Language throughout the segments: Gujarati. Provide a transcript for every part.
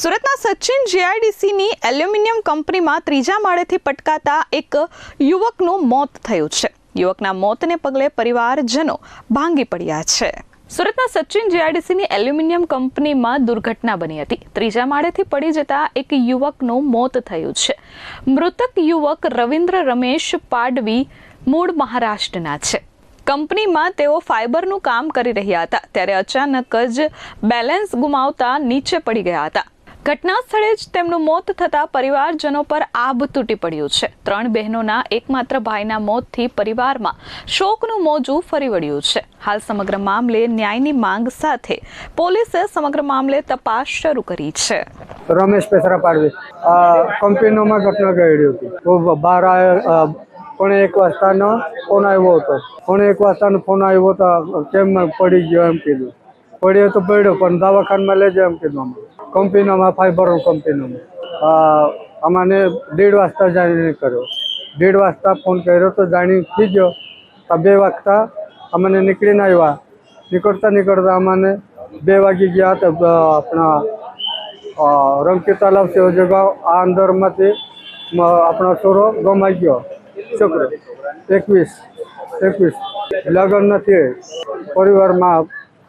સુરતના સચિન જીઆઈડીસીની એલ્યુમિનિયમ કંપનીમાં ત્રીજા માળેથી પટકાતા એક યુવકનું મોત થયું છે. યુવકના મોતને પગલે પરિવારજનો ભાંગી પડ્યા છે. સુરતના સચિન જીઆઈડીસીની એલ્યુમિનિયમ કંપનીમાં દુર્ઘટના બની હતી. ત્રીજા માળેથી પડી જતા એક યુવકનું મોત થયું છે. મૃતક યુવક રવિન્દ્ર રમેશ પાડવી મૂળ મહારાષ્ટ્રના છે. કંપનીમાં તેઓ ફાઇબરનું કામ કરી રહ્યા હતા ત્યારે અચાનક જ બેલેન્સ ગુમાવતા નીચે પડી ગયા હતા. ઘટના સ્થળે જ તેમનું મોત થતા પરિવારજનો પર આભ તૂટી પડ્યું છે. 3 બહેનોના એકમાત્ર ભાઈના મોતથી પરિવારમાં શોકનું મોજું ફરી વળ્યું છે. હાલ સમગ્ર મામલે ન્યાયની માંગ સાથે પોલીસે સમગ્ર મામલે તપાસ શરૂ કરી છે. રમેશ પેસરા પાડવી કંપનીમાં ઘટના ઘડી હતી. બહાર પણ 1 વાગ્યાનો ફોન આવ્યો હતો. પણ 1 વાગ્યાનો ફોન આવ્યો તો કેમ પડી ગયો એમ કીધું. પડ્યો તો પડ્યો પણ દવાખાનામાં લઈ જાય એમ કીધું. કંપનીમાં ફાઈબર કંપનીમાં અમાને 1:30 વાગ્યા જાણીને કર્યો. 1:30 વાગ્યા ફોન કર્યો તો જાણી થઈ ગયો. 2 વાગ્યા અમને નીકળીને આવ્યા. નીકળતા અમને 2 વાગી ગયા હતા. આપણા રંકી તલાવ છે જગાવ આ અંદરમાંથી આપણો છોરો ગમાઈ ગયો. છોકરો 21 લગ્ન નથી. પરિવારમાં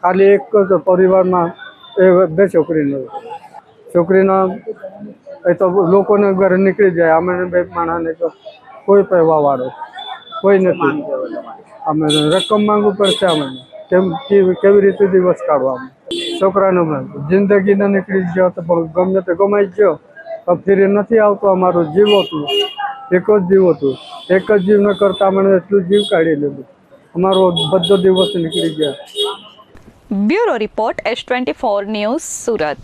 ખાલી એક જ પરિવારમાં 2 છોકરીના એ તો લોકોને ઘરે નીકળી જાય. અમે 2 માણસને તો કોઈ પૈવા વાળો કોઈ નથી. અમે રકમ માંગવું પડશે. અમને કેવી રીતે દિવસ કાઢવા. છોકરાનો જિંદગીને નીકળી ગયો તો ગમે તે ગમાઈ ગયો તો ફરી નથી આવતો. અમારું જીવ હતું, એક જ જીવ હતું. એક જ જીવ ન કરતા અમને એટલું જીવ કાઢી લીધું. અમારો બધો દિવસ નીકળી ગયા. Bureau report S24 news Surat.